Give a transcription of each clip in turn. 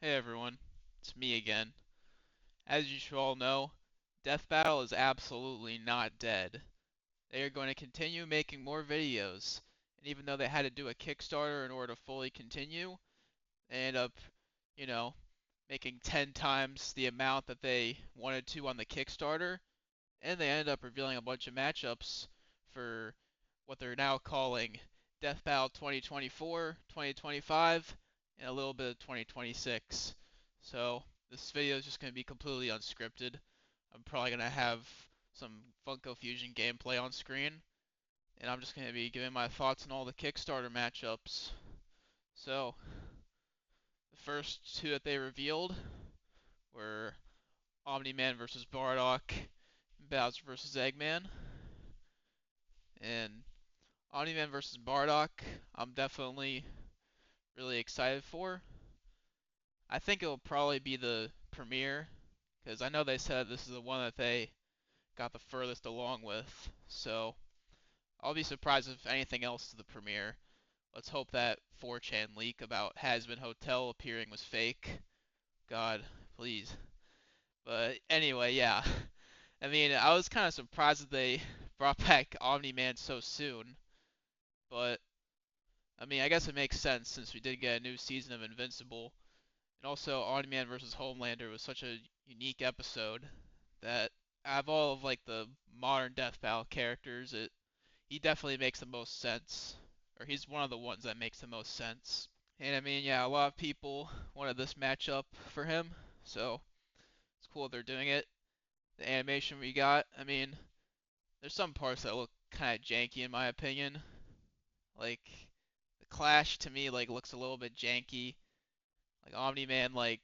Hey everyone, it's me again. As you should all know, Death Battle is absolutely not dead. They are going to continue making more videos, and even though they had to do a Kickstarter in order to fully continue, they end up, you know, making 10 times the amount that they wanted to on the Kickstarter, and they end up revealing a bunch of matchups for what they're now calling Death Battle 2024, 2025, and a little bit of 2026. So this video is just going to be completely unscripted. I'm probably going to have some Funko Fusion gameplay on screen, and I'm just going to be giving my thoughts on all the Kickstarter matchups. So the first two that they revealed were Omni-Man versus Bardock, and Bowser versus Eggman. And Omni-Man versus Bardock, I'm definitely really excited for. I think it'll probably be the premiere, because I know they said this is the one that they got the furthest along with. So I'll be surprised if anything else is the premiere. Let's hope that 4chan leak about Hazbin Hotel appearing was fake. God, please. But anyway, yeah. I mean, I was kind of surprised that they brought back Omni-Man so soon, but I mean, I guess it makes sense since we did get a new season of Invincible. And also, Omni-Man vs. Homelander was such a unique episode that out of all of like the modern Death Battle characters, he definitely makes the most sense, or he's one of the ones that makes the most sense. And I mean, yeah, a lot of people wanted this matchup for him, so it's cool they're doing it. The animation we got, I mean, there's some parts that look kind of janky in my opinion. Like the Clash to me like looks a little bit janky. Like Omni-Man like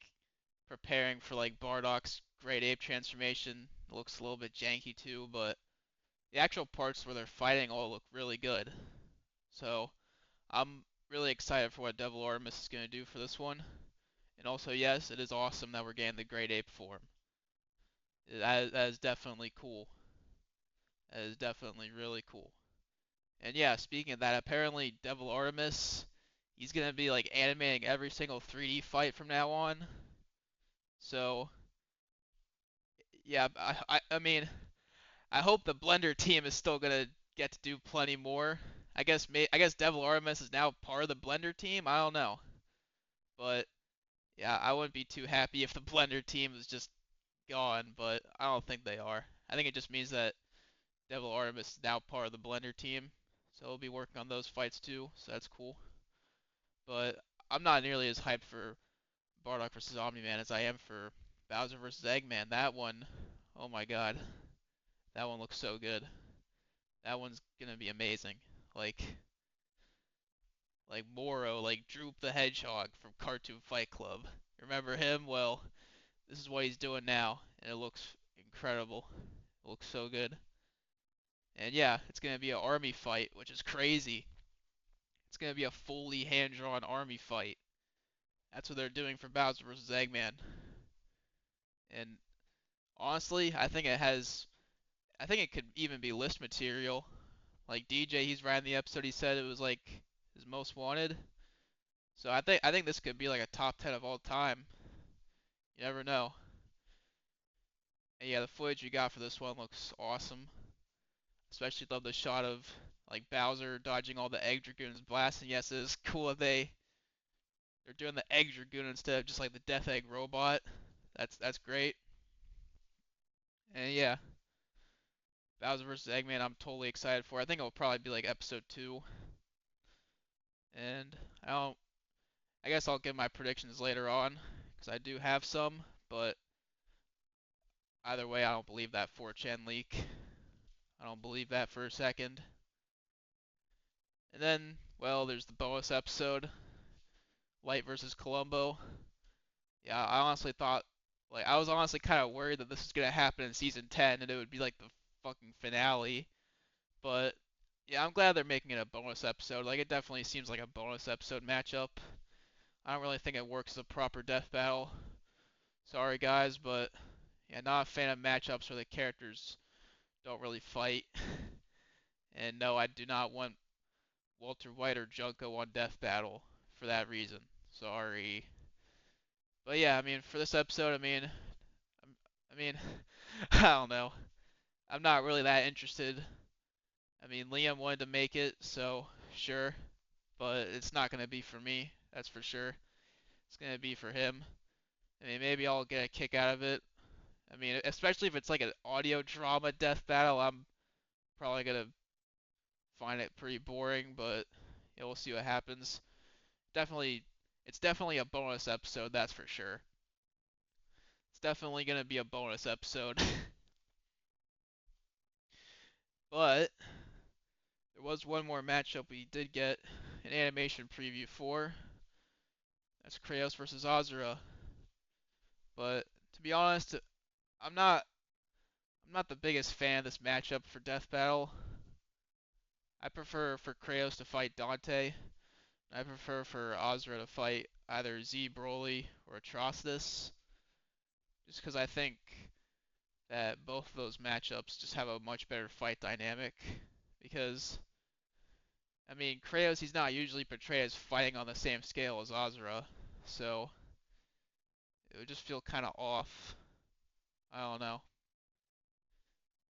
preparing for like Bardock's Great Ape transformation looks a little bit janky too, but the actual parts where they're fighting all look really good. So I'm really excited for what Devil Artemis is going to do for this one. And also, yes, it is awesome that we're getting the Great Ape form. That is definitely cool. That is definitely really cool. And yeah, speaking of that, apparently Devil Artemis, he's going to be like animating every single 3D fight from now on. So yeah, I mean, I hope the Blender team is still gonna get to do plenty more. I guess Devil Artemis is now part of the Blender team. I don't know, but yeah, I wouldn't be too happy if the Blender team is just gone. But I don't think they are. I think it just means that Devil Artemis is now part of the Blender team, so he'll be working on those fights too. So that's cool. But I'm not nearly as hyped for Bardock versus Omni-Man as I am for Bowser versus Eggman. That one, oh my god, that one looks so good. That one's gonna be amazing. Like like Moro, like Droop the Hedgehog from Cartoon Fight Club. Remember him? Well, this is what he's doing now, and it looks incredible. It looks so good. And yeah, it's gonna be an army fight, which is crazy. It's gonna be a fully hand-drawn army fight. That's what they're doing for Bowser vs. Eggman. And honestly, I think it could even be list material. Like DJ, he's writing the episode. He said it was like his most wanted. So I think this could be like a top 10 of all time. You never know. And yeah, the footage we got for this one looks awesome. Especially love the shot of like Bowser dodging all the Egg Dragoons blasting. Yes, it is cool that they're doing the Egg Dragoon instead of just like the Death Egg robot. That's great. And yeah, Bowser vs. Eggman I'm totally excited for. I think it'll probably be like episode 2. And I guess I'll give my predictions later on because I do have some, but either way I don't believe that 4chan leak. I don't believe that for a second. And then, well, there's the bonus episode, Light versus Columbo. Yeah, I honestly thought, like, I was honestly kind of worried that this was gonna happen in season 10 and it would be like the fucking finale. But yeah, I'm glad they're making it a bonus episode. Like, it definitely seems like a bonus episode matchup. I don't really think it works as a proper death battle. Sorry guys, but yeah, not a fan of matchups where the characters don't really fight. And no, I do not want Walter White or Junko on Death Battle for that reason. Sorry. But yeah, I mean, for this episode, I mean, I don't know. I'm not really that interested. I mean, Liam wanted to make it, so sure, but it's not gonna be for me. That's for sure. It's gonna be for him. I mean, maybe I'll get a kick out of it. I mean, especially if it's like an audio drama death battle, I'm probably gonna find it pretty boring, but yeah, we'll see what happens. Definitely, it's definitely a bonus episode, that's for sure. It's definitely gonna be a bonus episode. But there was one more matchup we did get an animation preview for. That's Kratos versus Azura. But to be honest, I'm not I'm not the biggest fan of this matchup for Death Battle. I prefer for Kratos to fight Dante. I prefer for Azura to fight either Z Broly or Atrocitus. Just because I think that both of those matchups just have a much better fight dynamic. Because, I mean, Kratos, he's not usually portrayed as fighting on the same scale as Azura. So, it would just feel kind of off. I don't know.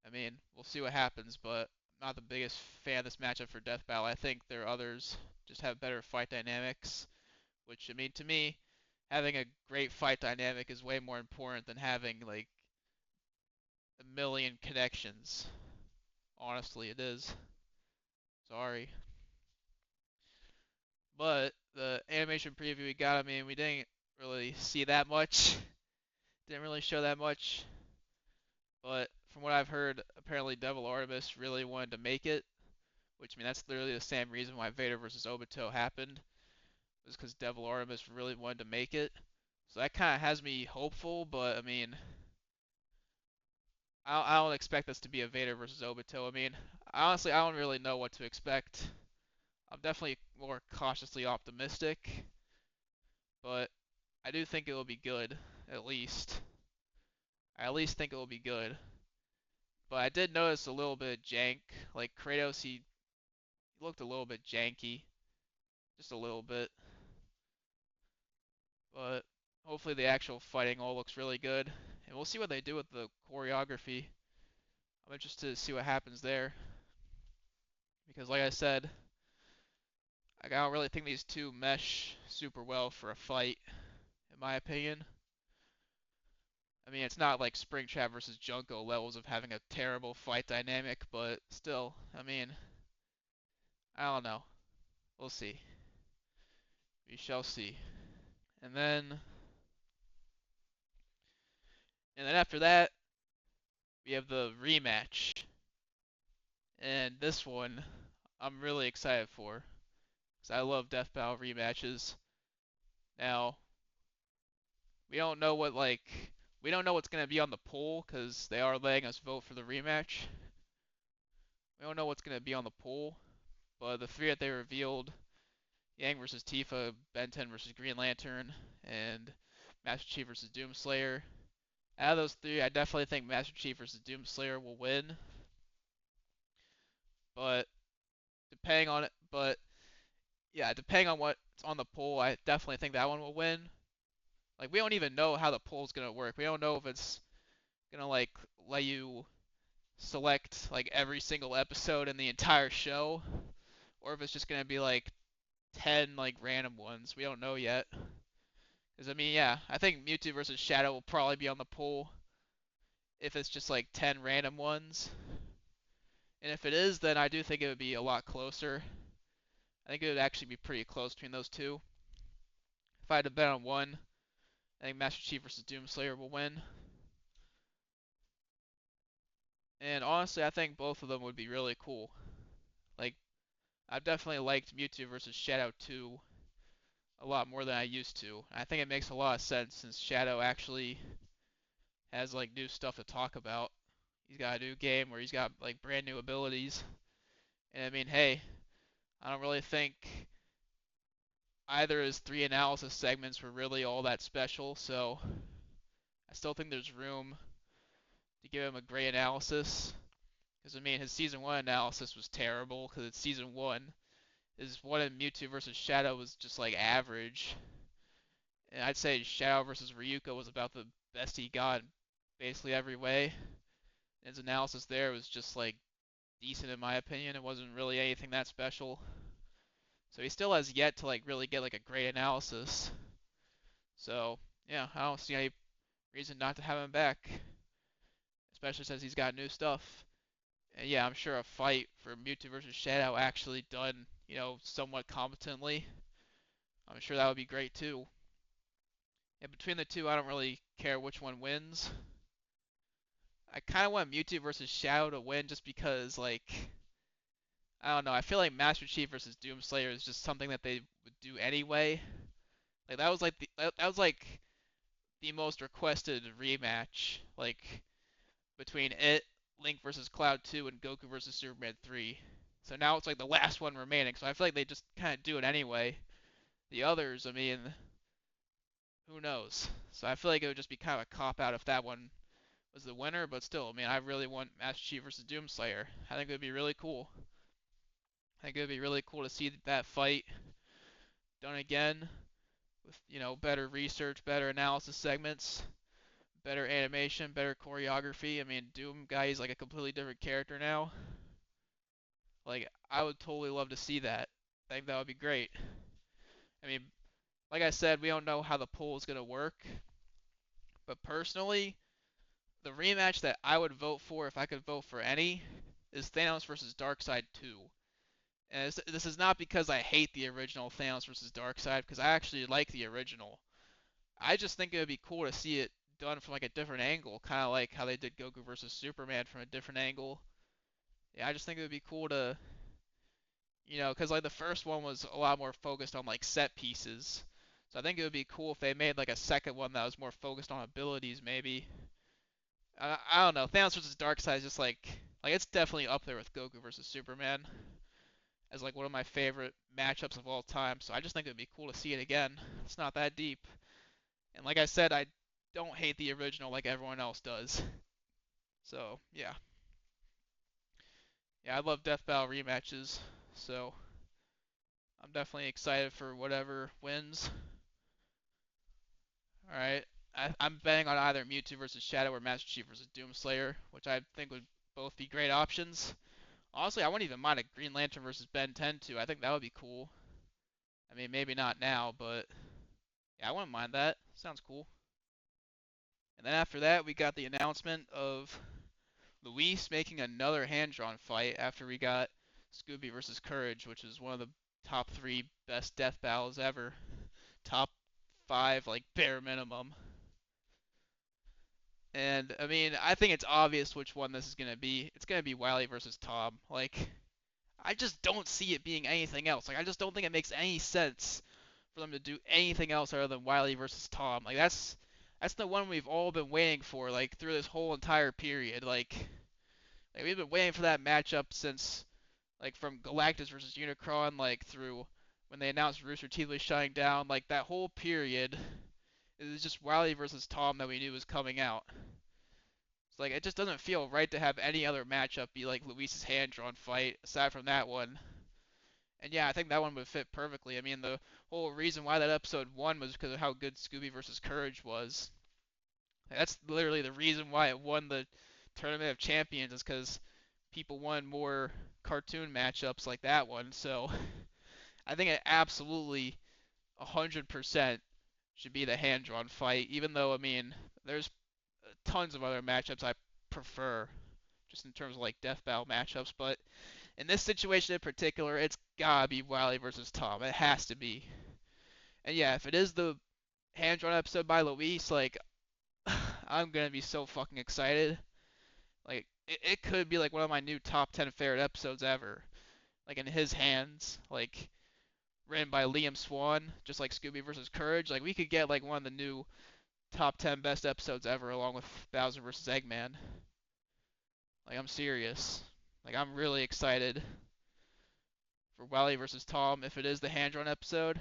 I mean, we'll see what happens, but I'm not the biggest fan of this matchup for Death Battle. I think there are others just have better fight dynamics, which, I mean, to me, having a great fight dynamic is way more important than having, like, a million connections. Honestly, it is. Sorry. But the animation preview we got, I mean, we didn't really see that much. Didn't really show that much. But from what I've heard, apparently Devil Artemis really wanted to make it. Which, I mean, that's literally the same reason why Vader versus Obito happened. Was because Devil Artemis really wanted to make it. So that kind of has me hopeful, but I mean, I don't expect this to be a Vader versus Obito. I mean, honestly, I don't really know what to expect. I'm definitely more cautiously optimistic, but I do think it will be good, at least. I at least think it will be good. But I did notice a little bit of jank. Like Kratos, he looked a little bit janky, just a little bit. But hopefully the actual fighting all looks really good, and we'll see what they do with the choreography. I'm interested to see what happens there, because like I said, I don't really think these two mesh super well for a fight, in my opinion. I mean, it's not like Springtrap versus Junko levels of having a terrible fight dynamic, but still, I mean, I don't know. We'll see. We shall see. And then, and then after that, we have the rematch. And this one, I'm really excited for, because I love Death Battle rematches. Now, we don't know what, like, we don't know what's going to be on the poll, because they are letting us vote for the rematch. We don't know what's going to be on the poll, but the three that they revealed, Yang versus Tifa, Ben 10 versus Green Lantern, and Master Chief versus Doomslayer. Out of those three, I definitely think Master Chief versus Doomslayer will win. But depending on it, but yeah, depending on what's on the poll, I definitely think that one will win. Like we don't even know how the poll's gonna work. We don't know if it's gonna like let you select like every single episode in the entire show, or if it's just gonna be like 10 like random ones. We don't know yet. Because I mean, yeah, I think Mewtwo versus Shadow will probably be on the poll if it's just like 10 random ones. And if it is, then I do think it would be a lot closer. I think it would actually be pretty close between those two. If I had to bet on one, I think Master Chief versus Doomslayer will win. And honestly, I think both of them would be really cool. Like, I've definitely liked Mewtwo versus Shadow 2 a lot more than I used to. I think it makes a lot of sense since Shadow actually has like new stuff to talk about. He's got a new game where he's got like brand new abilities. And I mean, hey, I don't really think either of his three analysis segments were really all that special, so I still think there's room to give him a great analysis. Because I mean, his season one analysis was terrible because it's season one. His one in Mewtwo versus Shadow was just like average, And I'd say Shadow versus Ryuka was about the best he got in basically every way. His analysis there was just like decent in my opinion. It wasn't really anything that special. So he still has yet to like really get like a great analysis. So yeah, I don't see any reason not to have him back, especially since he's got new stuff. And yeah, I'm sure a fight for Mewtwo versus Shadow actually done, somewhat competently, I'm sure that would be great too. And between the two, I don't really care which one wins. I kind of want Mewtwo versus Shadow to win just because, like, I don't know. I feel like Master Chief versus Doomslayer is just something that they would do anyway. Like that was like the most requested rematch, like between it, Link versus Cloud 2, and Goku versus Superman 3. So now it's like the last one remaining. So I feel like they just kind of do it anyway. The others, I mean, who knows? So I feel like it would just be kind of a cop out if that one was the winner. But still, I mean, I really want Master Chief versus Doomslayer. I think it would be really cool. I think it would be really cool to see that fight done again with better research, better analysis segments, better animation, better choreography. I mean, Doom guy is like a completely different character now. Like, I would totally love to see that. I think that would be great. I mean, like I said, we don't know how the poll is going to work, but personally, the rematch that I would vote for if I could vote for any is Thanos versus Darkseid 2. And this is not because I hate the original Thanos versus Darkseid, because I actually like the original. I just think it would be cool to see it done from like a different angle, kind of like how they did Goku versus Superman from a different angle. Yeah, I just think it would be cool to, because like the first one was a lot more focused on like set pieces. So I think it would be cool if they made like a second one that was more focused on abilities, maybe. I don't know. Thanos versus Darkseid is just like it's definitely up there with Goku versus Superman as like one of my favorite matchups of all time. So I just think it would be cool to see it again. It's not that deep. And like I said, I don't hate the original like everyone else does. So yeah, yeah, I love Death Battle rematches. So I'm definitely excited for whatever wins. All right, I'm betting on either Mewtwo versus Shadow or Master Chief versus Doomslayer, which I think would both be great options. Honestly, I wouldn't even mind a Green Lantern versus Ben 10 too. I think that would be cool. I mean, maybe not now, but yeah, I wouldn't mind that. Sounds cool. And then after that, we got the announcement of Luis making another hand-drawn fight after we got Scooby versus Courage, which is one of the top 3 best death battles ever. Top 5, like, bare minimum. And, I mean, I think it's obvious which one this is going to be. It's going to be Wily versus Tom. Like, I just don't see it being anything else. Like, I just don't think it makes any sense for them to do anything else other than Wily versus Tom. Like, that's the one we've all been waiting for, like, through this whole entire period. Like we've been waiting for that matchup since, like, from Galactus versus Unicron, like, through when they announced Rooster Teeth was shutting down. Like, that whole period, it was just Wily versus Tom that we knew was coming out. It's like, it just doesn't feel right to have any other matchup be like Luis's hand-drawn fight, aside from that one. And yeah, I think that one would fit perfectly. I mean, the whole reason why that episode won was because of how good Scooby versus Courage was. That's literally the reason why it won the Tournament of Champions, is because people wanted more cartoon matchups like that one. So I think it absolutely 100% should be the hand-drawn fight, even though, I mean, there's tons of other matchups I prefer, just in terms of like death battle matchups. But in this situation in particular, it's gotta be Wily versus Tom. It has to be. And yeah, if it is the hand-drawn episode by Luis, like, I'm gonna be so fucking excited. Like, it could be like one of my new top 10 favorite episodes ever. Like, in his hands, like, written by Liam Swan, just like Scooby versus Courage. Like, we could get like one of the new top 10 best episodes ever, along with Bowser versus Eggman. Like, I'm serious. Like, I'm really excited for Wily versus Tom if it is the hand drawn episode.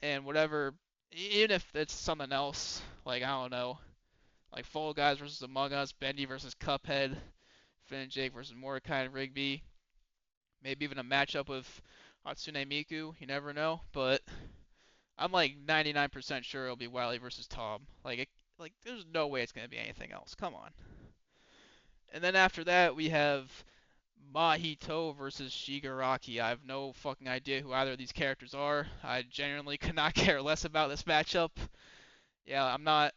And whatever, even if it's something else, like, I don't know, like Fall Guys versus Among Us, Bendy versus Cuphead, Finn and Jake versus Mordecai and Rigby, maybe even a matchup with Hatsune Miku, you never know. But I'm like 99% sure it'll be Wily versus Tom. Like there's no way it's gonna be anything else. Come on. And then after that we have Mahito versus Shigaraki. I have no fucking idea who either of these characters are. I genuinely could not care less about this matchup. Yeah, I'm not.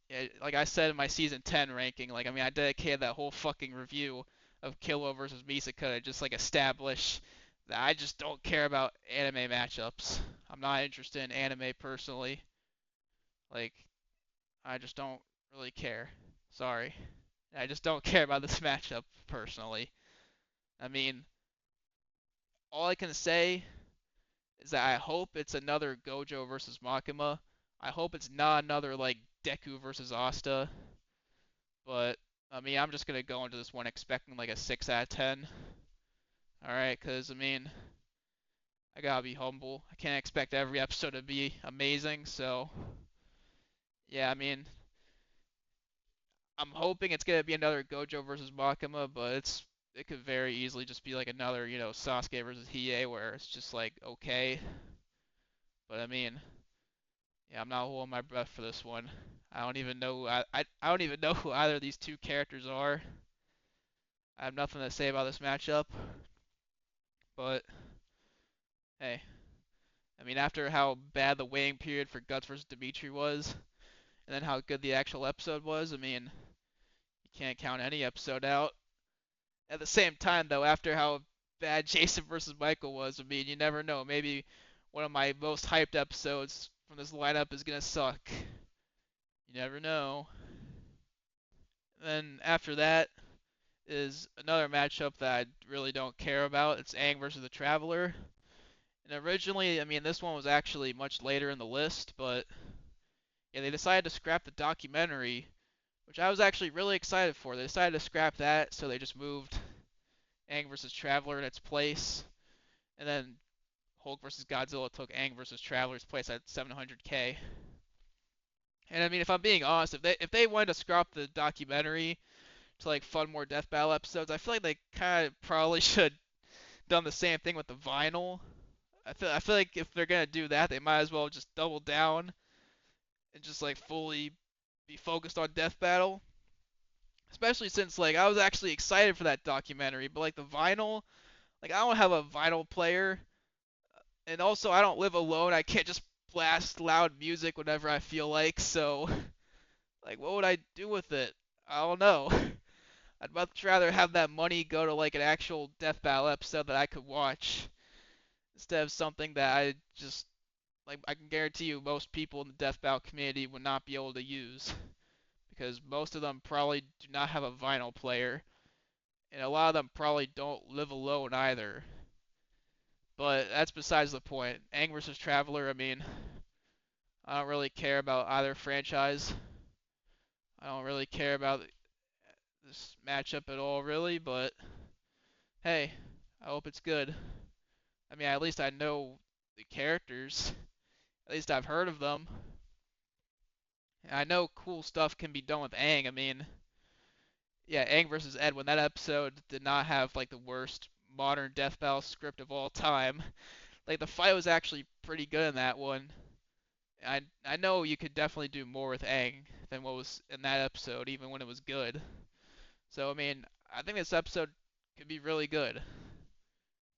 Yeah, like I said in my season 10 ranking, like I mean, I dedicated that whole fucking review of Killua versus Misaka to just like establish that I just don't care about anime matchups. I'm not interested in anime personally. Like I just don't really care. Sorry. I just don't care about this matchup personally. I mean, all I can say is that I hope it's another Gojo versus Makima. I hope it's not another like Deku versus Asta. But I mean, I'm just gonna go into this one expecting like a 6 out of 10. All right, because I mean, I gotta be humble. I can't expect every episode to be amazing. So yeah, I mean, I'm hoping it's gonna be another Gojo versus Makima, but it could very easily just be like another, Sasuke versus Hiei, where it's just like okay. But I mean, yeah, I'm not holding my breath for this one. I don't even know I don't even know who either of these two characters are. I have nothing to say about this matchup, but hey, I mean after how bad the waiting period for Guts versus Dimitri was, and then how good the actual episode was, I mean you can't count any episode out. At the same time though, after how bad Jason versus Michael was, I mean you never know. Maybe one of my most hyped episodes from this lineup is gonna suck. You never know. Then after that is another matchup that I really don't care about. It's Aang versus the Traveler. And originally, I mean, this one was actually much later in the list, but yeah, they decided to scrap the documentary, which I was actually really excited for. They decided to scrap that, so they just moved Aang versus Traveler in its place, and then Hulk versus Godzilla took Aang versus Traveler's place at 700K. And I mean, if I'm being honest, if they wanted to scrap the documentary to like fund more Death Battle episodes, I feel like they kind of probably should done the same thing with the vinyl. I feel like if they're gonna do that, they might as well just double down and just like fully be focused on Death Battle. Especially since like I was actually excited for that documentary, but like the vinyl, like I don't have a vinyl player, and also I don't live alone. I can't just blast loud music whenever I feel like. So like, what would I do with it? I don't know. I'd much rather have that money go to like an actual Death Battle episode that I could watch instead of something that I just like I can guarantee you most people in the Death Battle community would not be able to use because most of them probably do not have a vinyl player and a lot of them probably don't live alone either. But that's besides the point. Aang versus Traveler, I mean, I don't really care about either franchise. I don't really care about this matchup at all really, but hey, I hope it's good. I mean, at least I know the characters. At least I've heard of them. And I know cool stuff can be done with Aang. I mean, yeah, Aang versus Edwin. That episode did not have like the worst modern Death Battle script of all time. Like the fight was actually pretty good in that one. I know you could definitely do more with Aang than what was in that episode, even when it was good. So I mean, I think this episode could be really good.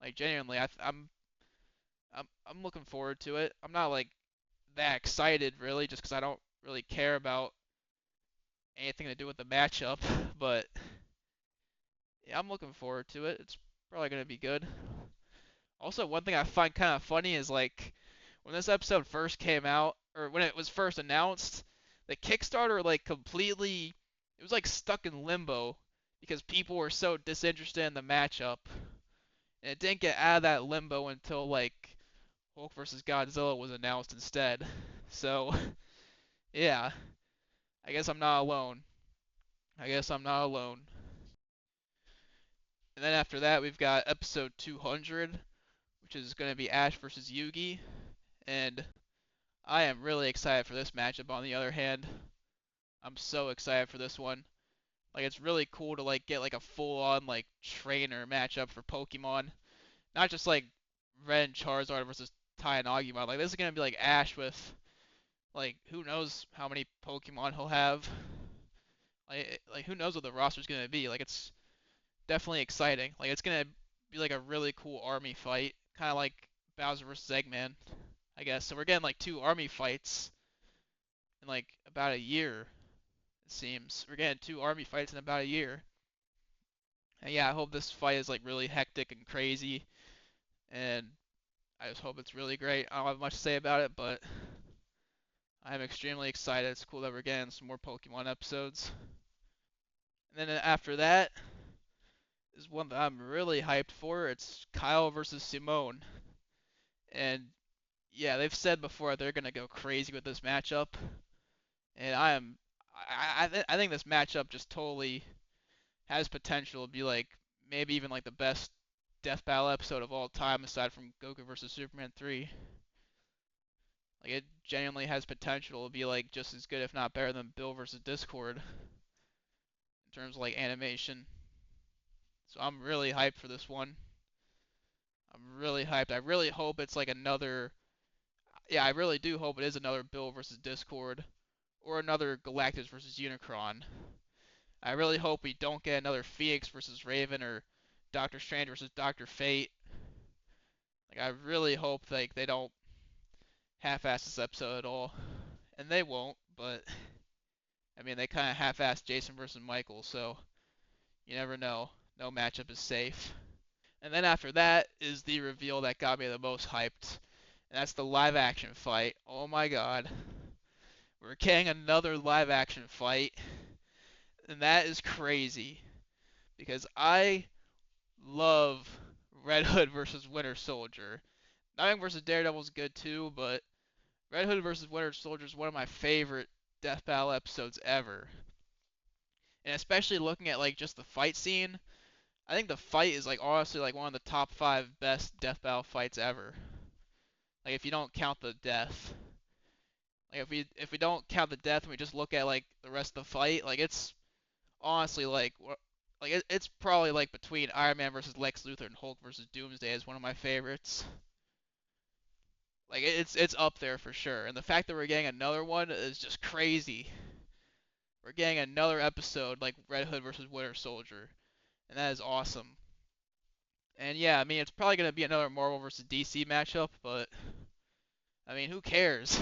Like genuinely, I'm looking forward to it. I'm not like that excited really, just because I don't really care about anything to do with the matchup. But yeah, I'm looking forward to it. It's probably gonna be good. Also, one thing I find kind of funny is like when this episode first came out, or when it was first announced, the Kickstarter like completely, it was like stuck in limbo because people were so disinterested in the matchup, and it didn't get out of that limbo until like Hulk versus Godzilla was announced instead. So yeah, I guess I'm not alone. I guess I'm not alone. And then after that, we've got episode 200, which is going to be Ash versus Yugi. And I am really excited for this matchup on the other hand. I'm so excited for this one. Like it's really cool to like get like a full-on like trainer matchup for Pokemon. Not just like Red and Charizard versus Tai and Agumon. Like this is gonna be like Ash with like who knows how many Pokemon he'll have. Like who knows what the roster's gonna be. Like it's definitely exciting. Like it's gonna be like a really cool army fight, kind of like Bowser versus Eggman, I guess. So we're getting like two army fights in like about a year. It seems we're getting two army fights in about a year. And yeah, I hope this fight is like really hectic and crazy, and I just hope it's really great. I don't have much to say about it, but I'm extremely excited. It's cool that we're getting some more Pokemon episodes. And then after that is one that I'm really hyped for. It's Kyle versus Simone. And yeah, they've said before they're gonna go crazy with this matchup, and I think this matchup just totally has potential to be like maybe even like the best Death Battle episode of all time aside from Goku versus Superman 3. Like it genuinely has potential to be like just as good if not better than Bill versus Discord in terms of like animation. So I'm really hyped for this one. I'm really hyped. I really hope it's like another. Yeah, I really do hope it is another Bill versus Discord or another Galactus versus Unicron. I really hope we don't get another Phoenix versus Raven or Doctor Strange versus Doctor Fate. Like I really hope like they don't half-ass this episode at all, and they won't. But I mean they kind of half-assed Jason versus Michael, so you never know. No matchup is safe. And then after that is the reveal that got me the most hyped, and that's the live action fight. Oh my god. We're getting another live action fight, and that is crazy because I love Red Hood versus Winter Soldier. Nightwing versus Daredevil is good too, but Red Hood versus Winter Soldier is one of my favorite Death Battle episodes ever. And especially looking at like just the fight scene, I think the fight is like honestly like one of the top 5 best Death Battle fights ever. Like if you don't count the death. Like if we don't count the death and we just look at like the rest of the fight, like it's honestly it's probably like between Iron Man versus Lex Luthor and Hulk versus Doomsday is one of my favorites. Like it's up there for sure. And the fact that we're getting another one is just crazy. We're getting another episode like Red Hood versus Winter Soldier, and that is awesome. And yeah, I mean it's probably gonna be another Marvel versus DC matchup, but I mean who cares?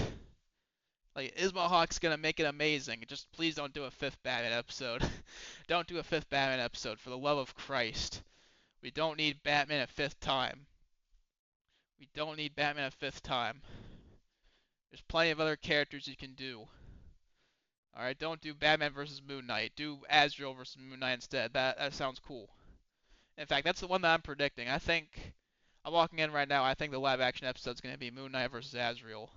Like Ismahawk's gonna make it amazing. Just please don't do a fifth Batman episode. Don't do a fifth Batman episode for the love of Christ. We don't need Batman a fifth time. We don't need Batman a fifth time. There's plenty of other characters you can do. Alright, don't do Batman versus Moon Knight. Do Azrael versus Moon Knight instead. That sounds cool. In fact, that's the one that I'm predicting. I'm walking in right now. I think the live action episode's gonna be Moon Knight versus Azrael.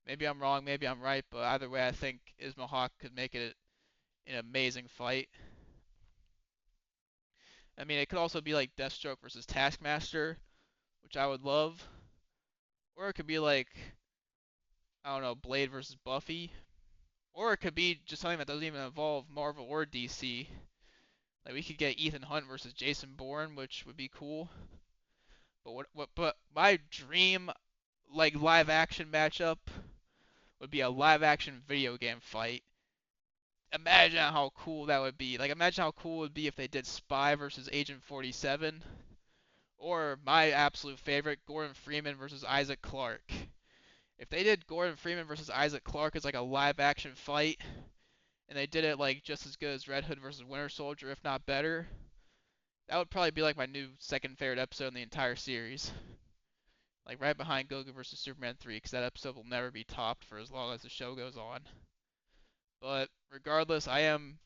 Maybe I'm wrong, maybe I'm right, but either way, I think Ismahawk could make it an amazing fight. I mean, it could also be like Deathstroke versus Taskmaster, which I would love. Or it could be like, I don't know, Blade versus Buffy. Or it could be just something that doesn't even involve Marvel or DC. Like we could get Ethan Hunt versus Jason Bourne, which would be cool. But my dream like live action matchup would be a live action video game fight. Imagine how cool that would be. Like imagine how cool it would be if they did Spy versus Agent 47, or my absolute favorite, Gordon Freeman versus Isaac Clarke. If they did Gordon Freeman versus Isaac Clarke as like a live action fight, and they did it like just as good as Red Hood versus Winter Soldier, if not better, that would probably be like my new second favorite episode in the entire series. Like right behind Goku versus Superman 3, because that episode will never be topped for as long as the show goes on. But regardless, I am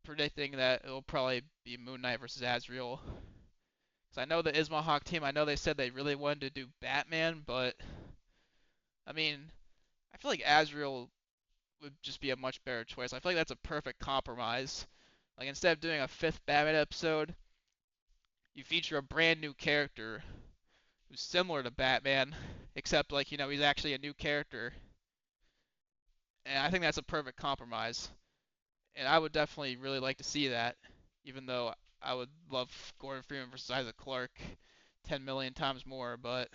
predicting that it'll probably be Moon Knight versus Azrael. Because I know the Ismahawk team, I know they said they really wanted to do Batman, but I mean, I feel like Azrael would just be a much better choice. I feel like that's a perfect compromise. Like instead of doing a fifth Batman episode, you feature a brand new character who's similar to Batman, except like he's actually a new character, and I think that's a perfect compromise. And I would definitely really like to see that, even though I would love Gordon Freeman versus Isaac Clarke 10 million times more. But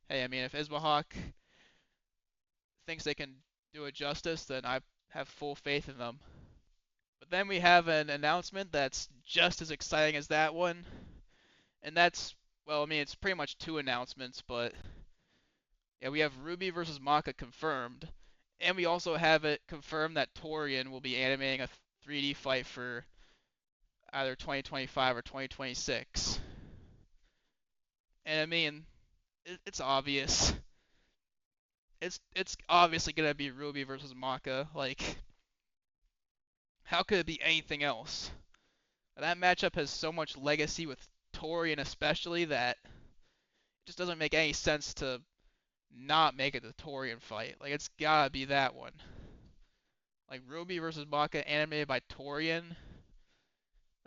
hey, I mean, if Ismahawk thinks they can do it justice, then I have full faith in them. But then we have an announcement that's just as exciting as that one, and that's, well, I mean, it's pretty much two announcements, but yeah, we have Ruby versus Maka confirmed, and we also have it confirmed that Torian will be animating a 3D fight for either 2025 or 2026. And I mean, it's obvious. It's obviously gonna be Ruby versus Maka. Like, how could it be anything else? That matchup has so much legacy with Torian especially that it just doesn't make any sense to not make it the Torian fight. Like, it's gotta be that one. Like, Ruby versus Maka animated by Torian.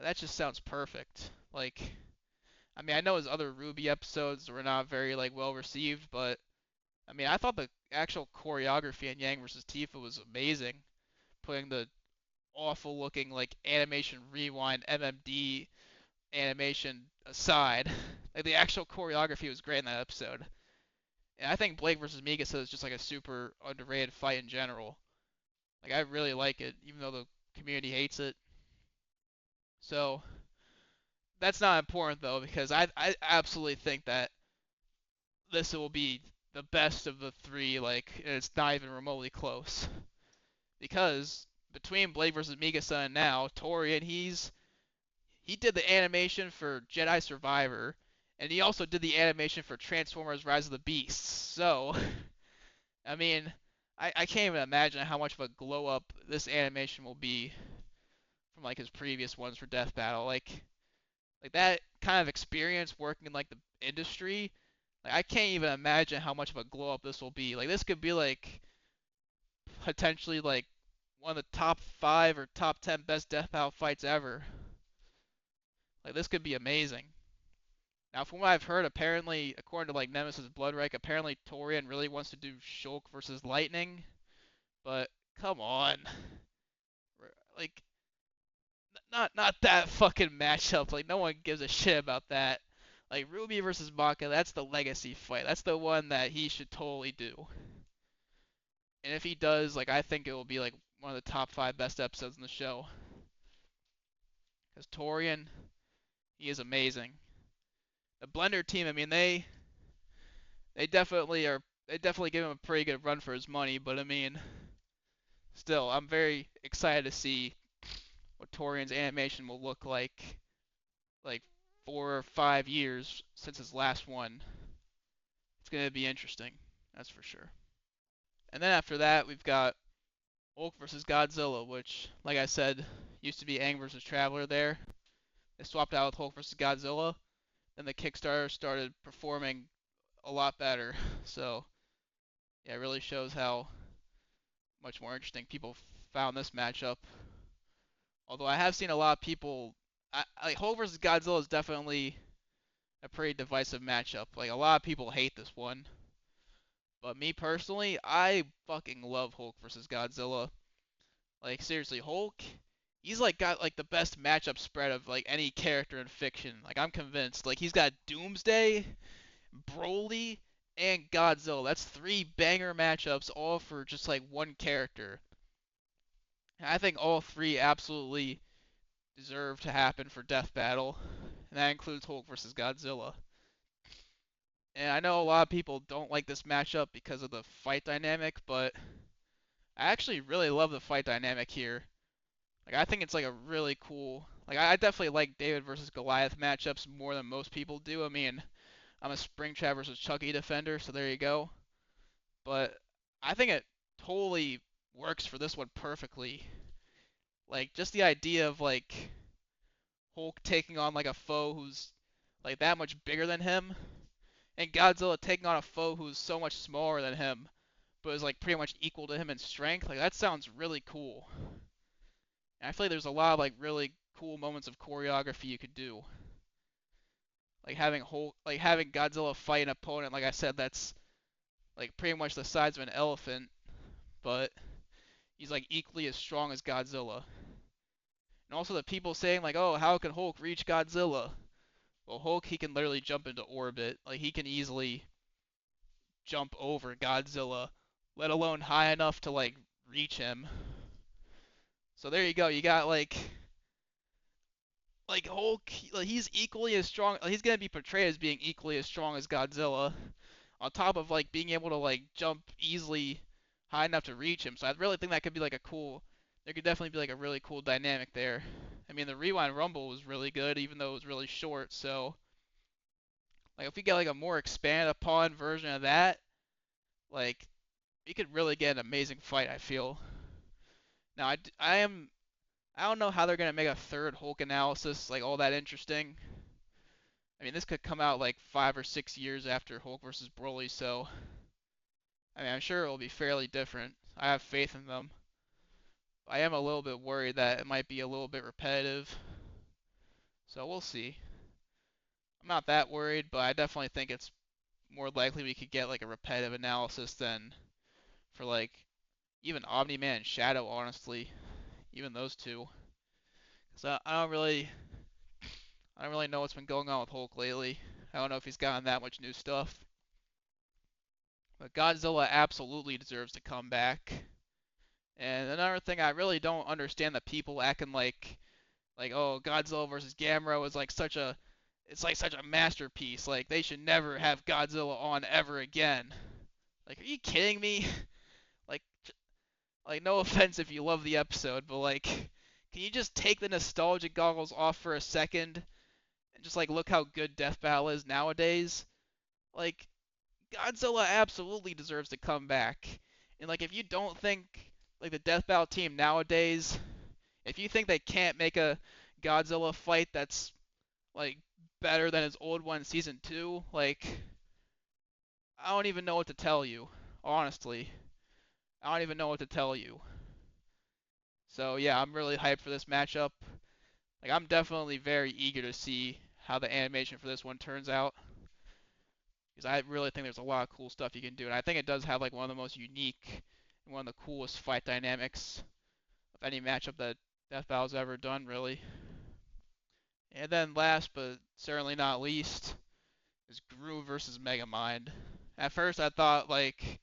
That just sounds perfect. Like, I mean, I know his other Ruby episodes were not very like well received, but I mean, I thought the actual choreography in Yang versus Tifa was amazing. Putting the awful looking like animation rewind MMD animation aside, like the actual choreography was great in that episode. And I think Blake versus Mikasa is just like a super underrated fight in general. Like I really like it, even though the community hates it. So that's not important though, because I absolutely think that this will be the best of the three. Like it's not even remotely close. Because between Blade versus Mikasa and now, Torian, he did the animation for Jedi Survivor, and he also did the animation for Transformers: Rise of the Beasts. So, I mean, I can't even imagine how much of a glow up this animation will be from like his previous ones for Death Battle. Like that kind of experience working in like the industry. Like I can't even imagine how much of a glow up this will be. Like this could be like potentially like one of the top 5 or top 10 best Death Battle fights ever. Like this could be amazing. Now, from what I've heard, apparently, according to like Nemesis Bloodreich, apparently Torian really wants to do Shulk versus Lightning, but come on, like not that fucking matchup. Like no one gives a shit about that. Like Ruby versus Maka, that's the legacy fight. That's the one that he should totally do. And if he does, like I think it will be like one of the top 5 best episodes in the show. Because Torian, he is amazing. The Blender team, I mean, they definitely are. They definitely give him a pretty good run for his money. But I mean, still, I'm very excited to see what Torian's animation will look like 4 or 5 years since his last one. It's gonna be interesting, that's for sure. And then after that, we've got Hulk versus Godzilla, which, like I said, used to be Aang versus Traveler there. They swapped out with Hulk versus Godzilla. Then the Kickstarter started performing a lot better. So yeah, it really shows how much more interesting people found this matchup. Although I have seen a lot of people, like Hulk versus Godzilla is definitely a pretty divisive matchup. Like a lot of people hate this one, but me personally, I fucking love Hulk versus Godzilla. Like seriously, Hulk, he's like got like the best matchup spread of like any character in fiction. Like I'm convinced. Like he's got Doomsday, Broly, and Godzilla. That's 3 banger matchups all for just like one character. And I think all 3 absolutely deserve to happen for Death Battle, and that includes Hulk versus Godzilla. And I know a lot of people don't like this matchup because of the fight dynamic, but I actually really love the fight dynamic here. Like I think it's like a really cool. Like I definitely like David versus Goliath matchups more than most people do. I mean, I'm a Springtrap versus Chucky defender, so there you go. But I think it totally works for this one perfectly. Like just the idea of like Hulk taking on like a foe who's like that much bigger than him, and Godzilla taking on a foe who's so much smaller than him, but is like pretty much equal to him in strength. Like that sounds really cool. And I feel like there's a lot of like really cool moments of choreography you could do. Like having Godzilla fight an opponent, like I said, that's like pretty much the size of an elephant, but he's like equally as strong as Godzilla. And also the people saying like, oh, how can Hulk reach Godzilla? Well, Hulk, he can literally jump into orbit. Like he can easily jump over Godzilla, let alone high enough to like reach him. So there you go. You got like Hulk. He's equally as strong. He's gonna be portrayed as being equally as strong as Godzilla, on top of like being able to like jump easily high enough to reach him. So I really think that could be like a cool. There could definitely be like a really cool dynamic there. I mean, the Rewind Rumble was really good, even though it was really short. So like if we get like a more expanded upon version of that, like we could really get an amazing fight. I feel. Now I don't know how they're gonna make a third Hulk analysis like all that interesting. I mean, this could come out like 5 or 6 years after Hulk versus Broly, so I mean, I'm sure it will be fairly different. I have faith in them. I am a little bit worried that it might be a little bit repetitive, so we'll see. I'm not that worried, but I definitely think it's more likely we could get like a repetitive analysis than for like even Omni-Man and Shadow, honestly, even those two. So I don't really know what's been going on with Hulk lately. I don't know if he's gotten that much new stuff. But Godzilla absolutely deserves to come back. And another thing, I really don't understand the people acting like oh, Godzilla versus Gamera was like it's like such a masterpiece. Like they should never have Godzilla on ever again. Like, are you kidding me? Like, like no offense if you love the episode, but like, can you just take the nostalgia goggles off for a second and just like look how good Death Battle is nowadays? Like, Godzilla absolutely deserves to come back. And like if you don't think like the Death Battle team nowadays, if you think they can't make a Godzilla fight that's like better than his old one in season 2, like I don't even know what to tell you. Honestly, I don't even know what to tell you. So yeah, I'm really hyped for this matchup. Like I'm definitely very eager to see how the animation for this one turns out, because I really think there's a lot of cool stuff you can do, and I think it does have like one of the most unique and one of the coolest fight dynamics of any matchup that Death Battle's ever done, really. And then last but certainly not least is Gru versus Megamind. At first I thought like,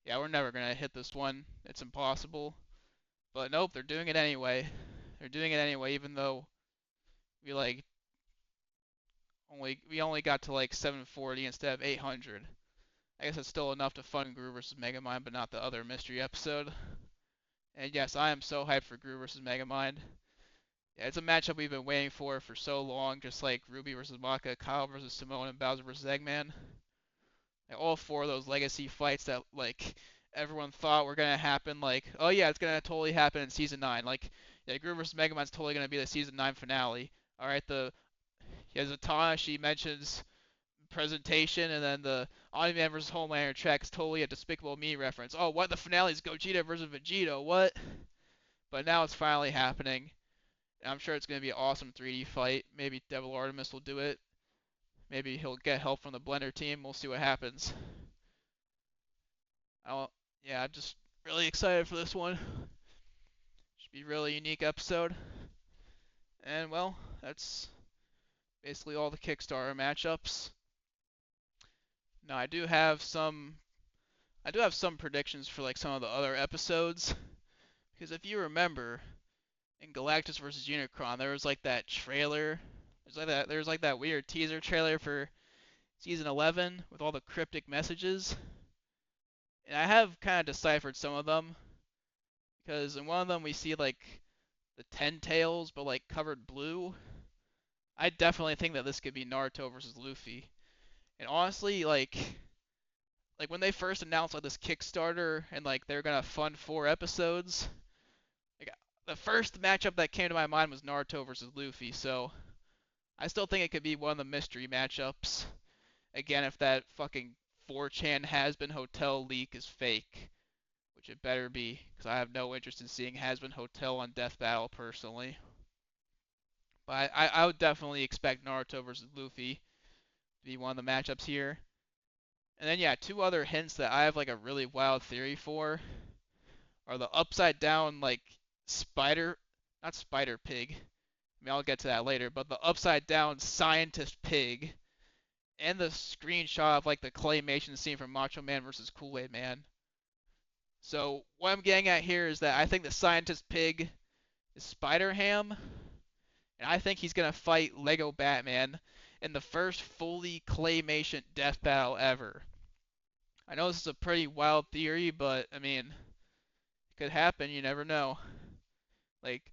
yeah, we're never gonna hit this one. It's impossible. But nope, they're doing it anyway. They're doing it anyway, even though we like we only got to like 740 instead of 800. I guess it's still enough to fund Gru versus Megamind, but not the other mystery episode. And yes, I am so hyped for Gru versus Megamind. Yeah, it's a matchup we've been waiting for so long, just like Ruby versus Maka, Kyle versus Simone, and Bowser versus Eggman. Like, all four of those legacy fights that like everyone thought were gonna happen, like, oh yeah, it's gonna totally happen in season 9. Like, yeah, Gru versus Megamind's totally gonna be the season 9 finale. All right, Zatanna, she mentions presentation, and then the Omni-Man versus Homelander track is totally a Despicable Me reference. Oh, what? The finale is Gogeta versus Vegeta. What? But now it's finally happening. And I'm sure it's going to be an awesome 3D fight. Maybe Devil Artemis will do it. Maybe he'll get help from the Blender team. We'll see what happens. Yeah, I'm just really excited for this one. Should be a really unique episode. And well, that's basically all the Kickstarter matchups. Now I do have some predictions for like some of the other episodes, because if you remember in Galactus vs Unicron, there was like that trailer. There's like that weird teaser trailer for season 11 with all the cryptic messages. And I have kind of deciphered some of them, because in one of them we see like the Ten Tails but like covered blue. I definitely think that this could be Naruto versus Luffy. And honestly, like when they first announced like this Kickstarter and like they're gonna fund 4 episodes, like the first matchup that came to my mind was Naruto versus Luffy. So I still think it could be one of the mystery matchups. Again, if that fucking 4chan Has-Been Hotel leak is fake, which it better be, because I have no interest in seeing Has-Been Hotel on Death Battle personally. But I would definitely expect Naruto versus Luffy to be one of the matchups here. And then yeah, 2 other hints that I have like a really wild theory for are the upside down like spider, not spider pig. I mean, I'll get to that later, but the upside down scientist pig and the screenshot of like the claymation scene from Macho Man versus Kool-Aid Man. So what I'm getting at here is that I think the scientist pig is Spider-Ham, and I think he's gonna fight Lego Batman in the first fully claymation death battle ever. I know this is a pretty wild theory, but I mean, it could happen. You never know. Like,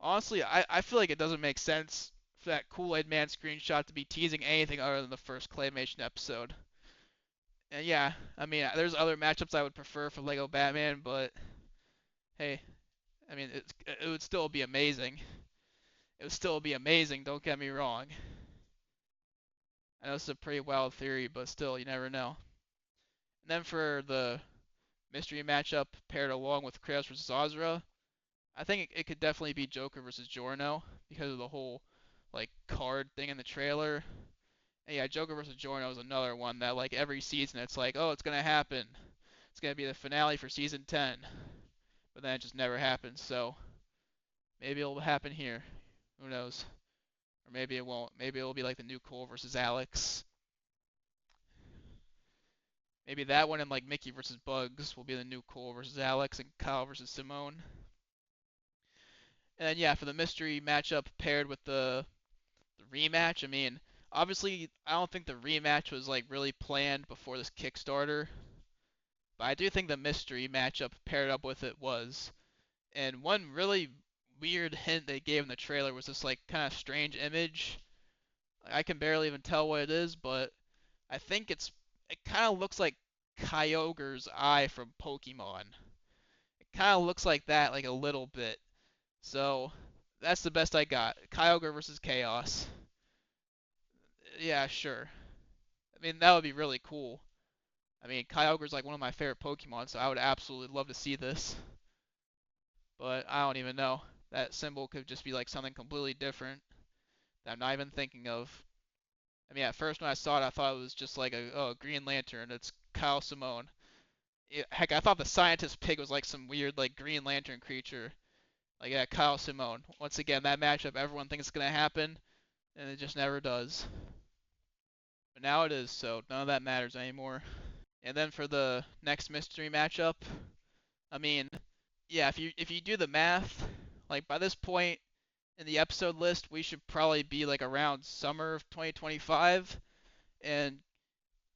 honestly, I feel like it doesn't make sense for that Kool-Aid Man screenshot to be teasing anything other than the first claymation episode. And yeah, I mean, there's other matchups I would prefer for Lego Batman, but hey, I mean, it would still be amazing. It would still be amazing. Don't get me wrong. I know this is a pretty wild theory, but still, you never know. And then for the mystery matchup paired along with Kratos versus Azra, I think it could definitely be Joker versus Giorno because of the whole like card thing in the trailer. And yeah, Joker versus Giorno is another one that like every season it's like, oh, it's gonna happen. It's gonna be the finale for season 10, but then it just never happens. So maybe it'll happen here. Who knows? Or maybe it won't. Maybe it'll be like the new Cole versus Alex. Maybe that one and like Mickey versus Bugs will be the new Cole versus Alex and Kyle versus Simone. And then yeah, for the mystery matchup paired with the rematch, I mean, obviously I don't think the rematch was like really planned before this Kickstarter, but I do think the mystery matchup paired up with it was. And one really weird hint they gave in the trailer was this like kind of strange image. I can barely even tell what it is, but I think it kind of looks like Kyogre's eye from Pokemon. It kind of looks like that, like a little bit. So that's the best I got. Kyogre versus Chaos. Yeah, sure. I mean, that would be really cool. I mean, Kyogre's like one of my favorite Pokemon, so I would absolutely love to see this. But I don't even know. That symbol could just be like something completely different that I'm not even thinking of. I mean, at first when I saw it, I thought it was just like a Green Lantern. It's Kyle Simone. Heck, I thought the scientist pig was like some weird like Green Lantern creature. Like yeah, Kyle Simone. Once again, that matchup everyone thinks it's gonna happen, and it just never does. But now it is, so none of that matters anymore. And then for the next mystery matchup, I mean, yeah, if you do the math, like by this point in the episode list, we should probably be like around summer of 2025. And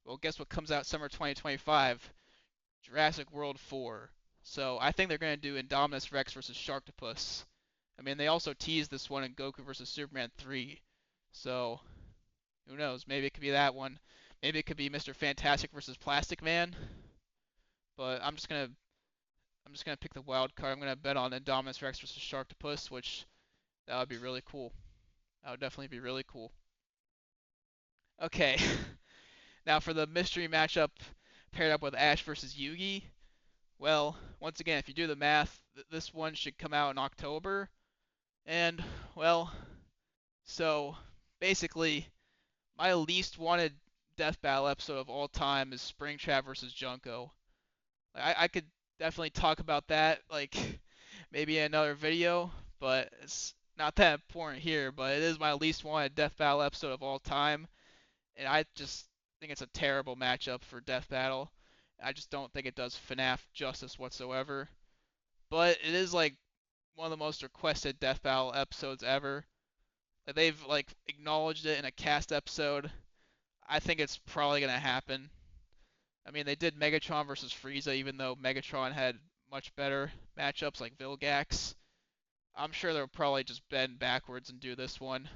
well, guess what comes out summer 2025? Jurassic World 4. So I think they're gonna do Indominus Rex versus Sharktopus. I mean, they also teased this one in Goku versus Superman 3. So who knows? Maybe it could be that one. Maybe it could be Mr. Fantastic versus Plastic Man. But I'm just gonna pick the wild card. I'm gonna bet on Indominus Rex versus Sharktopus, which that would be really cool. That would definitely be really cool. Okay, now for the mystery matchup paired up with Ash versus Yugi. Well, once again, if you do the math, this one should come out in October. And well, so basically, my least wanted Death Battle episode of all time is Springtrap versus Junko. I could definitely talk about that like maybe in another video, but it's not that important here. But it is my least wanted Death Battle episode of all time, and I just think it's a terrible matchup for Death Battle. I just don't think it does FNAF justice whatsoever. But it is like one of the most requested Death Battle episodes ever. They've like acknowledged it in a cast episode. I think it's probably gonna happen. I mean, they did Megatron versus Frieza, even though Megatron had much better matchups like Vilgax. I'm sure they'll probably just bend backwards and do this one.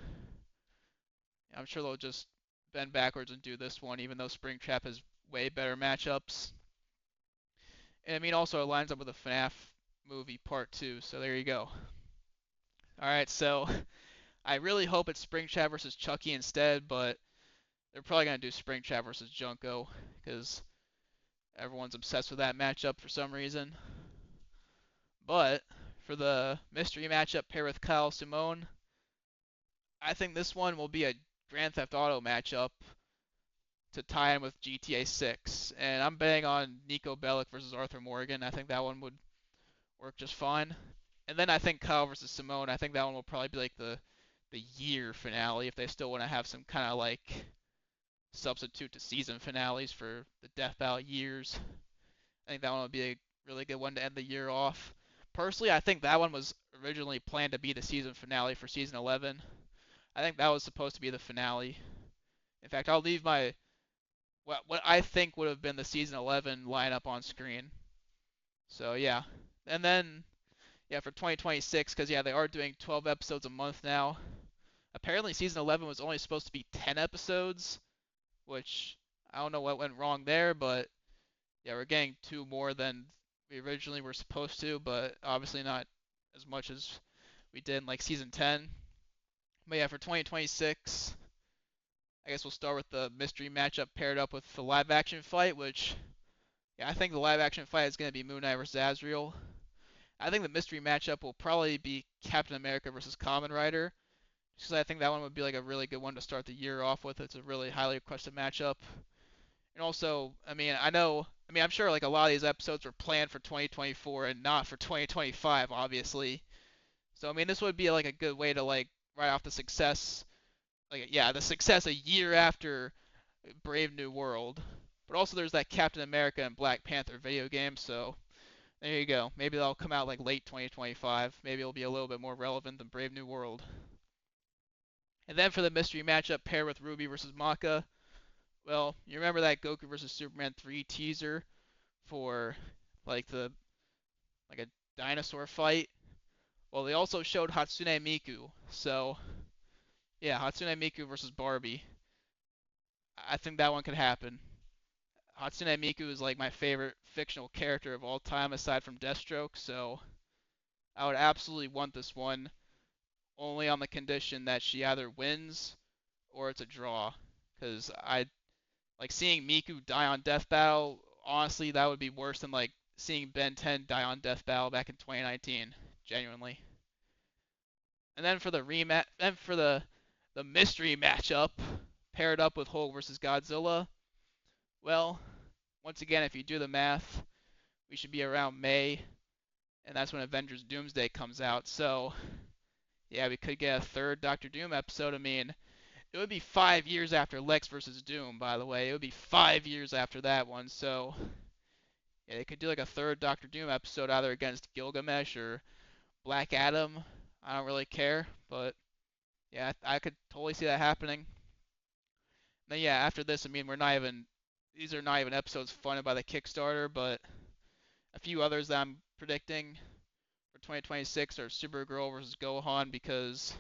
I'm sure they'll just bend backwards and do this one, even though Springtrap has way better matchups. And I mean, also it lines up with the FNAF movie Part 2, so there you go. Alright, so I really hope it's Springtrap versus Chucky instead, but they're probably going to do Springtrap versus Junko, because everyone's obsessed with that matchup for some reason. But for the mystery matchup pair with Kyle Simone, I think this one will be a Grand Theft Auto matchup to tie in with GTA 6. And I'm betting on Nico Bellic versus Arthur Morgan. I think that one would work just fine. And then I think Kyle versus Simone, I think that one will probably be like the year finale if they still want to have some kind of like substitute to season finales for the Death Battle years. I think that one would be a really good one to end the year off. Personally, I think that one was originally planned to be the season finale for season 11. I think that was supposed to be the finale. In fact, I'll leave my what I think would have been the season 11 lineup on screen. So yeah, and then yeah for 2026, because yeah they are doing 12 episodes a month now. Apparently season 11 was only supposed to be 10 episodes, which I don't know what went wrong there, but yeah we're getting two more than we originally were supposed to, but obviously not as much as we did in like season 10. But yeah, for 2026, I guess we'll start with the mystery matchup paired up with the live action fight, which yeah, I think the live action fight is going to be Moon Knight versus Azrael. I think the mystery matchup will probably be Captain America versus Kamen Rider, because I think that one would be like a really good one to start the year off with. It's a really highly requested matchup. And also, I'm sure like a lot of these episodes were planned for 2024 and not for 2025, obviously. So I mean, this would be like a good way to like write off the success, like yeah, the success a year after Brave New World. But also there's that Captain America and Black Panther video game, so there you go. Maybe that'll come out like late 2025. Maybe it'll be a little bit more relevant than Brave New World. And then for the mystery matchup paired with Ruby versus Maka, well, you remember that Goku versus Superman 3 teaser for like the like a dinosaur fight? Well, they also showed Hatsune Miku. So, yeah, Hatsune Miku versus Barbie. I think that one could happen. Hatsune Miku is like my favorite fictional character of all time aside from Deathstroke, so I would absolutely want this one only on the condition that she either wins or it's a draw. Because I like seeing Miku die on Death Battle. Honestly, that would be worse than like seeing Ben 10 die on Death Battle back in 2019. Genuinely. And then for the rematch, then for the mystery matchup paired up with Hulk versus Godzilla. Well, once again, if you do the math, we should be around May, and that's when Avengers Doomsday comes out. So yeah, we could get a third Doctor Doom episode. I mean, it would be 5 years after Lex versus Doom, by the way. It would be 5 years after that one. So yeah, they could do like a third Doctor Doom episode either against Gilgamesh or Black Adam. I don't really care, but yeah, I could totally see that happening. Then yeah, after this, I mean, these are not even episodes funded by the Kickstarter, but a few others that I'm predicting for 2026 are Supergirl versus Gohan because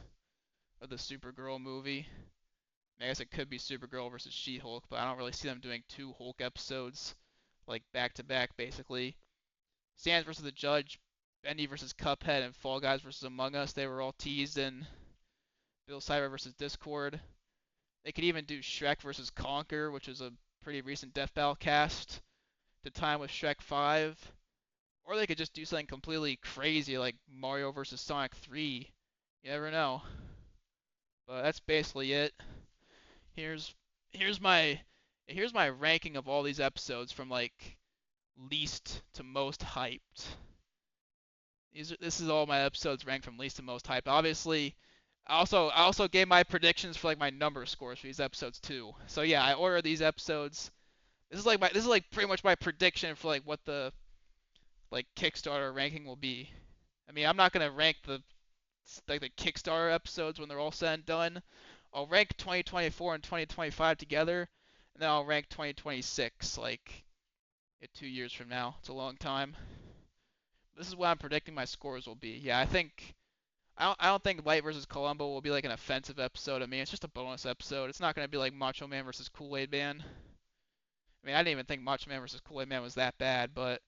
of the Supergirl movie. I guess it could be Supergirl versus She-Hulk, but I don't really see them doing two Hulk episodes like back to back basically. Sans versus the Judge, Bendy versus Cuphead, and Fall Guys versus Among Us, they were all teased in Bill Cipher versus Discord. They could even do Shrek versus Conker, which is a pretty recent Death Battle cast to time with Shrek 5. Or they could just do something completely crazy like Mario versus Sonic 3. You never know. But that's basically it. Here's here's my here's my ranking of all these episodes from like least to most hyped. This is all my episodes ranked from least to most hyped. Obviously, I also gave my predictions for like my number scores for these episodes too. So yeah, I ordered these episodes. This is like pretty much my prediction for like what the like Kickstarter ranking will be. I mean, I'm not gonna rank the Kickstarter episodes when they're all said and done. I'll rank 2024 and 2025 together, and then I'll rank 2026 like 2 years from now. It's a long time. This is what I'm predicting my scores will be. Yeah, I don't think Light versus Columbo will be like an offensive episode. I mean, it's just a bonus episode. It's not gonna be like Macho Man versus Kool-Aid Man. I mean, I didn't even think Macho Man versus Kool-Aid Man was that bad, but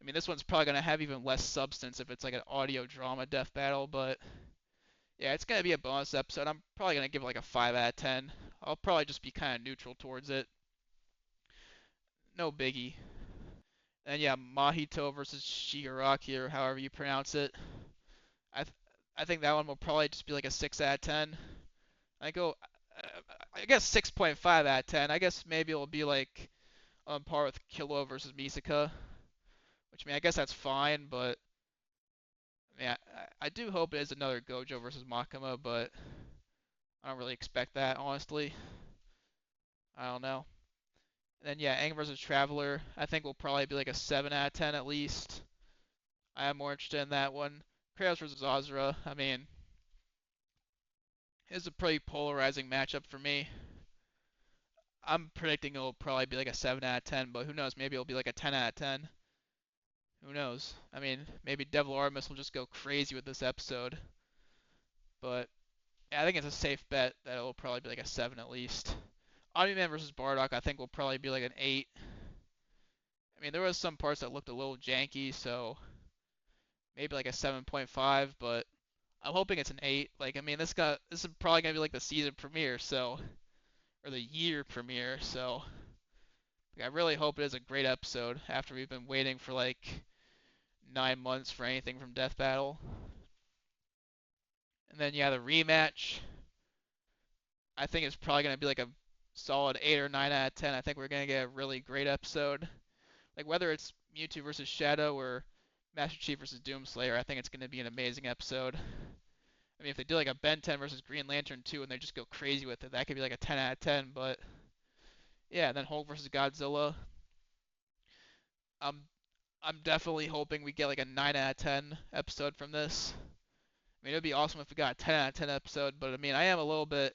I mean, this one's probably gonna have even less substance if it's like an audio drama death battle. But yeah, it's gonna be a bonus episode. I'm probably gonna give it like a 5 out of 10. I'll probably just be kind of neutral towards it. No biggie. And yeah, Mahito versus Shigaraki or however you pronounce it. I th- I think that one will probably just be like a 6 out of 10. I go, I guess 6.5 out of 10. I guess maybe it'll be like on par with Killua versus Misaka, which I mean I guess that's fine, but I mean I do hope it is another Gojo versus Makima, but I don't really expect that honestly. I don't know. And then yeah, Aang versus Traveler, I think will probably be like a 7 out of 10 at least. I am more interested in that one. Kratos versus Azra, I mean, it's a pretty polarizing matchup for me. I'm predicting it'll probably be like a 7 out of 10, but who knows? Maybe it'll be like a 10 out of 10. Who knows? I mean, maybe Devil Artemis will just go crazy with this episode. But yeah, I think it's a safe bet that it'll probably be like a 7 at least. Omni-Man versus Bardock, I think will probably be like an 8. I mean, there was some parts that looked a little janky, so maybe like a 7.5, but I'm hoping it's an 8. Like, I mean, this is probably gonna be like the season premiere, so, or the year premiere, so like, I really hope it is a great episode after we've been waiting for like 9 months for anything from Death Battle. And then yeah, the rematch, I think it's probably gonna be like a solid 8 or 9 out of 10. I think we're gonna get a really great episode. Like whether it's Mewtwo versus Shadow or Master Chief versus Doomslayer, I think it's gonna be an amazing episode. I mean, if they do like a Ben 10 versus Green Lantern 2 and they just go crazy with it, that could be like a 10 out of 10. But yeah, and then Hulk versus Godzilla. I'm I'm definitely hoping we get like a 9 out of 10 episode from this. I mean, it would be awesome if we got a 10 out of 10 episode, but I mean, I am a little bit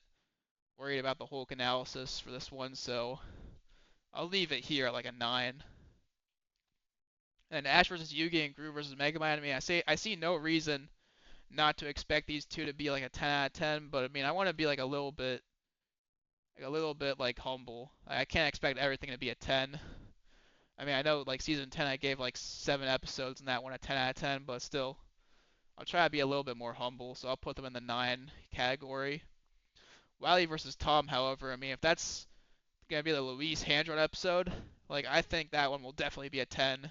worried about the Hulk analysis for this one, so I'll leave it here at like a 9. And Ash versus Yugi and Gru versus Megamind. I mean, I see no reason not to expect these two to be like a 10 out of 10, but I mean, I want to be like a little bit like humble. I can't expect everything to be a 10. I mean, I know like season 10 I gave like 7 episodes and that one a 10 out of 10, but still, I'll try to be a little bit more humble, so I'll put them in the 9 category. Wily versus Tom, however, I mean, if that's gonna be the Luis Handron episode, like I think that one will definitely be a 10,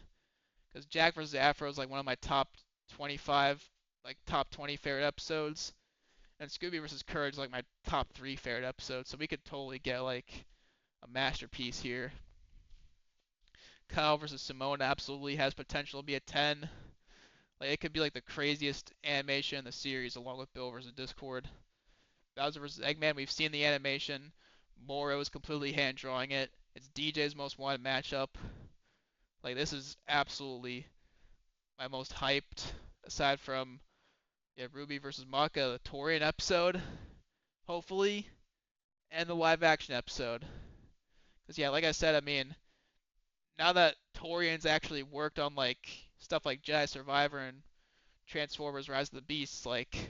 because Jack versus Afro is like one of my top 25, like top 20 favorite episodes, and Scooby versus Courage is like my top 3 favorite episodes, so we could totally get like a masterpiece here. Kyle versus Simone absolutely has potential to be a 10. Like it could be like the craziest animation in the series, along with Bill versus Discord. Bowser versus Eggman, we've seen the animation. Moro is completely hand drawing it. It's DJ's most wanted matchup. Like this is absolutely my most hyped, aside from yeah, Ruby versus Maka, the Torian episode, hopefully, and the live action episode. Because yeah, like I said, I mean, now that Torian's actually worked on like stuff like Jedi Survivor and Transformers Rise of the Beasts, like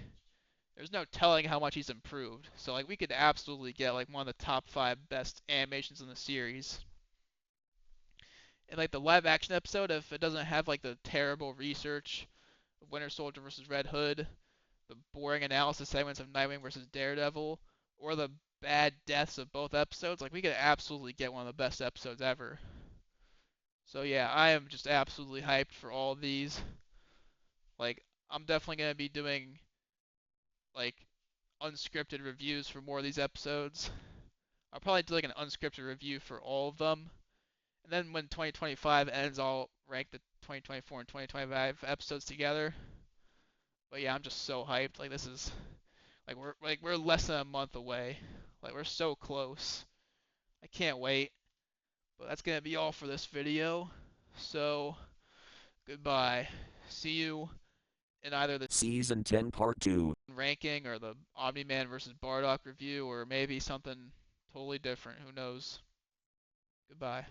there's no telling how much he's improved. So like we could absolutely get like one of the top 5 best animations in the series. And like the live action episode, if it doesn't have like the terrible research of Winter Soldier versus Red Hood, the boring analysis segments of Nightwing versus Daredevil, or the bad deaths of both episodes, like we could absolutely get one of the best episodes ever. So yeah, I am just absolutely hyped for all of these. Like I'm definitely gonna be doing like unscripted reviews for more of these episodes. I'll probably do like an unscripted review for all of them. And then when 2025 ends, I'll rank the 2024 and 2025 episodes together. But yeah, I'm just so hyped. Like this is like we're less than a month away. Like we're so close. I can't wait. But that's gonna be all for this video. So goodbye. See you in either the Season 10 Part 2 ranking or the Omni-Man versus Bardock review, or maybe something totally different. Who knows? Goodbye.